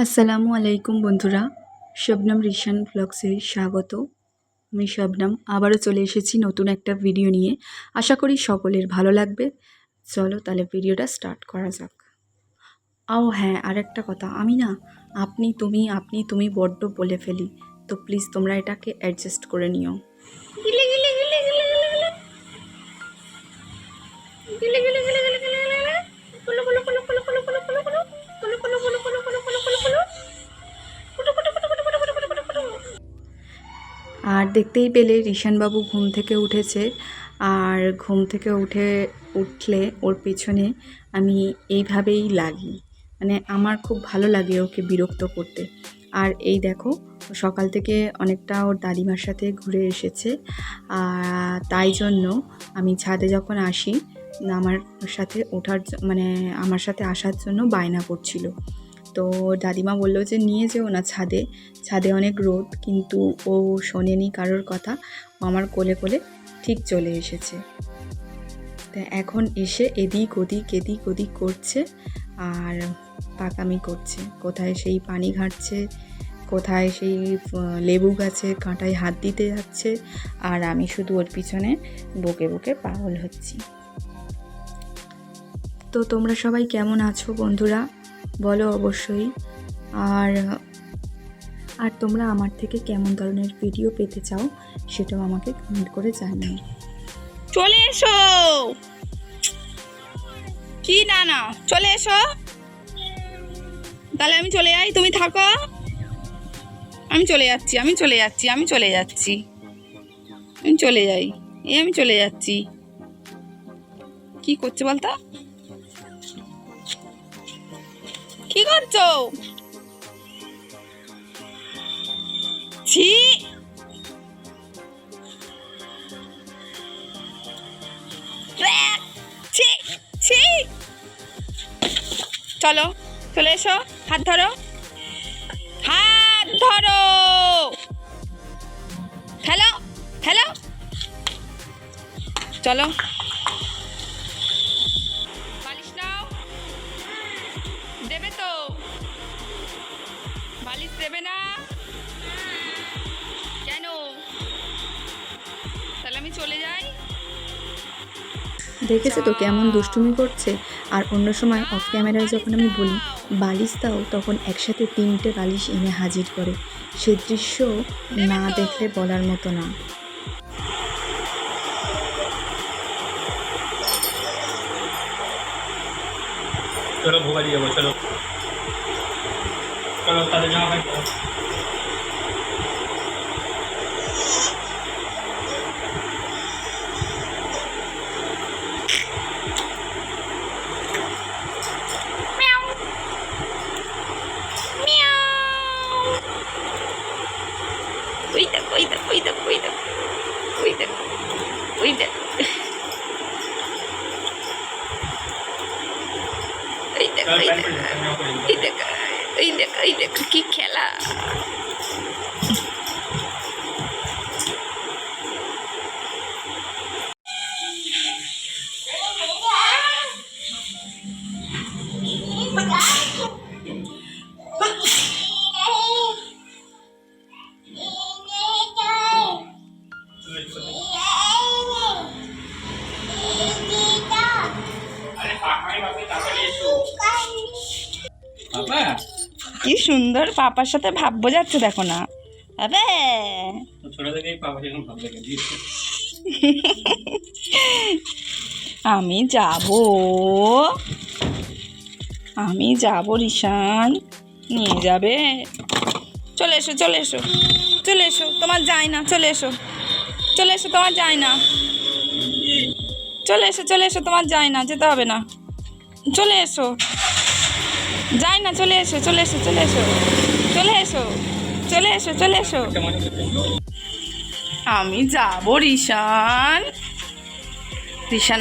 আসসালামু আলাইকুম বন্ধুরা, শবনম রিশান ব্লগসে স্বাগত। আমি শবনম আবারও চলে এসেছি নতুন একটা ভিডিও নিয়ে। আশা করি সকলের ভালো লাগবে। চলো তাহলে ভিডিওটা স্টার্ট করা যাক। হ্যাঁ, আর একটা কথা, আমি না আপনি তুমি বড্ড বলে ফেলি, তো প্লিজ তোমরা এটাকে অ্যাডজাস্ট করে নিও। আর দেখতেই পেলে রিশানবাবু ঘুম থেকে উঠেছে। আর ঘুম থেকে উঠলে ওর পেছনে আমি এইভাবেই লাগি, মানে আমার খুব ভালো লাগে ওকে বিরক্ত করতে। আর এই দেখো, সকাল থেকে অনেকটা ওর দাদিমার সাথে ঘুরে এসেছে, আর তাই জন্য আমি ছাদে যখন আসি আমার সাথে আমার সাথে আসার জন্য বায়না করছিল। তো দাদিমা বললো যে নিয়ে যেও না ছাদে, ছাদে অনেক রোদ, কিন্তু ও শোনেনি কারোর কথা, ও আমার কোলে কোলে ঠিক চলে এসেছে। তা এখন এসে এদিক ওদিক করছে আর পাকামি করছে, কোথায় সেই পানি ঘাঁটছে, কোথায় সেই লেবু গাছে কাঁটায় হাত দিতে যাচ্ছে, আর আমি শুধু ওর পিছনে বকে বকে পাগল হচ্ছি। তো তোমরা সবাই কেমন আছো বন্ধুরা, বলো অবশ্যই। আর তোমরা আমার থেকে কেমন ধরনের ভিডিও পেতে চাও সেটাও আমাকে কমেন্ট করে জানিও। চলে এসো, কি না চলে এসো, তাহলে আমি চলে যাই, তুমি থাকো। আমি চলে যাচ্ছি আমি চলে যাই, আমি চলে যাচ্ছি। কি করছে বলতো, কি করছো? ছি, ছি, ছি। চলো, চলে এসো, হাত ধরো, খেলো, চলো। বালিশ নাও, দেবে তো? বালিশ দেবে না কেন? তাহলে আমি চলে যাই। দেখেছো তো কেমন দুষ্টুমি করছে। আর অন্য সময় অফ ক্যামেরায় যখন আমি বলি বালিশ দাও, তখন একসাথে 3টে বালিশ এনে হাজির করে। সে দৃশ্য না দেখলে বলার মতো না। चलो भोगा दिया वो, चलो चलो ताले जहाँ भाई কি খেলা। কি সুন্দর পাপার সাথে ভাব বোঝাচ্ছে, দেখো না। আমি যাব রিশান, নিয়ে যাবে। চলে এসো তোমার যায় না, চলে এসো তোমার যায় না, চলে এসো তোমার যায় না, যেতে হবে না, চলে এসো, যাই না, চলে এসো আমি যাব রিশান,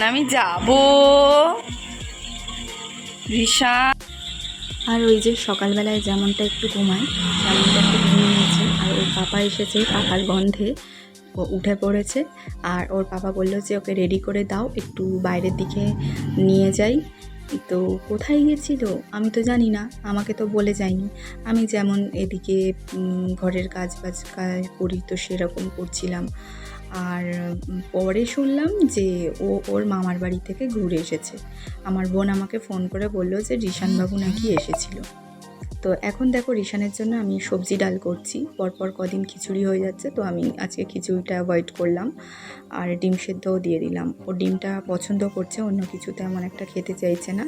আমি যাব রিশান। আর ওই যে সকালবেলায় যেমনটা একটু ঘুমায় তেমনটা একটু ঘুমিয়ে নিয়েছে। আর ওর পাপা এসেছে, পাপার গন্ধে ও উঠে পড়েছে। আর ওর পাপা বললো যে ওকে রেডি করে দাও, একটু বাইরের দিকে নিয়ে যাই। তো কোথায় গিয়েছিল আমি তো জানি না, আমাকে তো বলে যায়নি। আমি যেমন এদিকে ঘরের কাজ করি তো সেরকম করছিলাম। আর পরে শুনলাম যে ও ওর মামার বাড়ি থেকে ঘুরে এসেছে। আমার বোন আমাকে ফোন করে বলল যে রিশানবাবু নাকি এসেছিল। তো এখন দেখো রিশানের জন্য আমি সবজি ডাল করছি, পরপর কদিন খিচুড়ি হয়ে যাচ্ছে, তো আমি আজকে খিচুড়িটা অ্যাভয়েড করলাম আর ডিম সেদ্ধও দিয়ে দিলাম। ও ডিমটা পছন্দ করছে, অন্য কিছু তেমন একটা খেতে চাইছে না,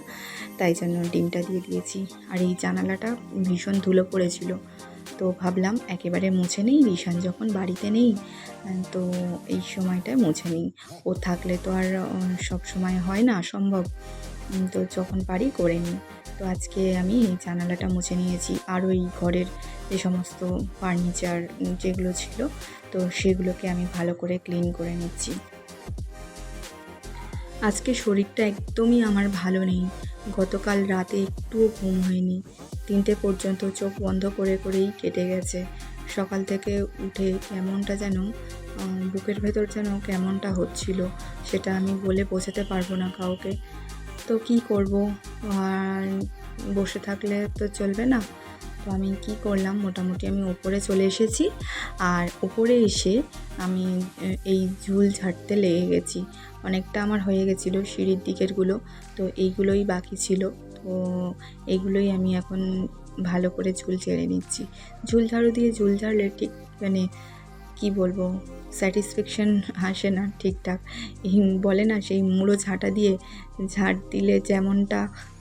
তাই জন্য ডিমটা দিয়ে দিয়েছি। আর এই জানালাটা ভীষণ ধুলো পড়েছিল, তো ভাবলাম একেবারে মুছে নেই, রিশান যখন বাড়িতে নেই তো এই সময়টায় মুছে নিই। ও থাকলে তো আর সব সময় হয় না সম্ভব, তো যখন পারি করে নিই। তো আজকে আমি এই জানালাটা মুছে নিয়েছি, আর ওই ঘরের যে সমস্ত ফার্নিচার যেগুলো ছিল তো সেগুলোকে আমি ভালো করে ক্লিন করে নিচ্ছি। আজকে শরীরটা একদমই আমার ভালো নেই। গতকাল রাতে একটুও ঘুম হয়নি, 3টে পর্যন্ত চোখ বন্ধ করে করেই কেটে গেছে। সকাল থেকে উঠে কেমনটা যেন বুকের ভেতর যেন কেমনটা হচ্ছিল, সেটা আমি বলে বোঝাতে পারবো না কাউকে। তো কী করব, আর বসে থাকলে তো চলবে না। তো আমি কি করলাম, মোটামুটি আমি ওপরে চলে এসেছি, আর ওপরে এসে আমি এই ঝুল ঝাড়তে লেগে গেছি। অনেকটা আমার হয়ে গেছিলো সিঁড়ির দিকেরগুলো, তো এইগুলোই বাকি ছিল। তো এইগুলোই আমি এখন ভালো করে ঝুল ঝেড়ে নিচ্ছি। ঝুল ঝাড়ু দিয়ে ঝুল ঝাড়লে ঠিক মানে কি বলবো, স্যাটিসফ্যাকশান আসে না ঠিকঠাক। বলে না সেই মুড়ো ঝাঁটা দিয়ে ঝাড় দিলে যেমনটা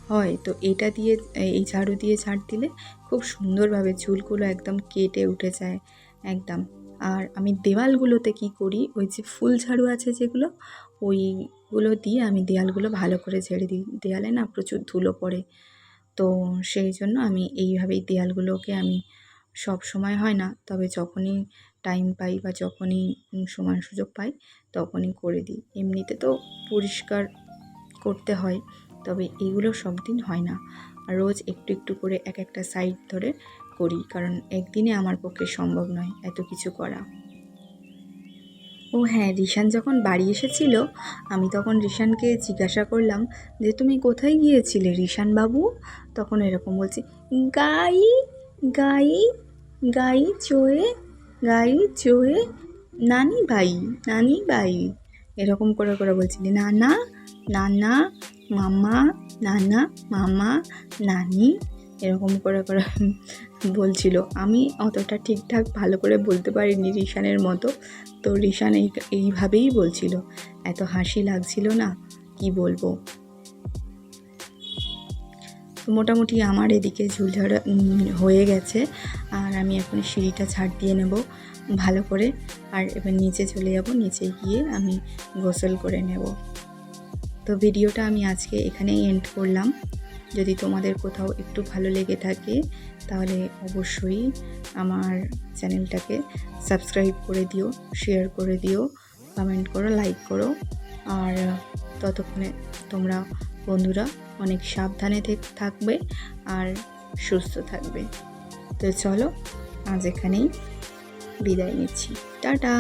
হয়, তো এটা দিয়ে এই ঝাড়ু দিয়ে ঝাড় দিলে খুব সুন্দরভাবে ঝুলগুলো একদম কেটে উঠে যায় একদম। আর আমি দেওয়ালগুলোতে কি করি, ওই যে ফুল ঝাড়ু আছে যেগুলো, ওইগুলো দিয়ে আমি দেওয়ালগুলো ভালো করে ঝেড়ে দিই। দেওয়ালে না প্রচুর ধুলো পড়ে, তো সেই জন্য আমি এইভাবেই দেওয়ালগুলোকে আমি সব সময় হয় না, তবে যখনই টাইম পাই বা যখনই সময় সুযোগ পাই তখনই করে দিই। এমনিতে তো পরিষ্কার করতে হয়, তবে এগুলো সব দিন হয় না। আর রোজ একটু একটু করে এক একটা সাইড ধরে করি, কারণ একদিনে আমার পক্ষে সম্ভব নয় এত কিছু করা। ও হ্যাঁ, রিশান যখন বাড়ি এসেছিল আমি তখন রিশানকে জিজ্ঞাসা করলাম যে তুমি কোথায় গিয়েছিলে রিশান বাবু? তখন এরকম বলছে, গাই গাই গাই চোয়ে গাই চোয়ে নানি বাই নানি বাই, এরকম করে করে বলছিলি, নানা নানা মামা নানা মামা নানি, এরকম করে করে বলছিল। আমি অতটা ঠিকঠাক ভালো করে বলতে পারিনি রিশানের মতো, তো রিশান এইভাবেই বলছিল। এত হাসি লাগছিল না, কি বলবো। তো মোটামুটি আমার এদিকে ঝুলঝাড়া হয়ে গেছে, আর আমি এখন সিঁড়িটা ঝাড় দিয়ে নেব ভালো করে, আর এবার নিচে চলে যাব, নিচে গিয়ে আমি গোসল করে নেব। তো ভিডিওটা আমি আজকে এখানেই এন্ড করলাম। যদি তোমাদের কোথাও একটু ভালো লেগে থাকে তাহলে অবশ্যই আমার চ্যানেলটাকে সাবস্ক্রাইব করে দিও, শেয়ার করে দিও, কমেন্ট করো, লাইক করো। আর ততক্ষণে তোমরা বন্ধুরা অনেক সাবধানে থাকবে আর সুস্থ থাকবে। তো চলো আজ এখানেই বিদায় নিচ্ছি, টাটা।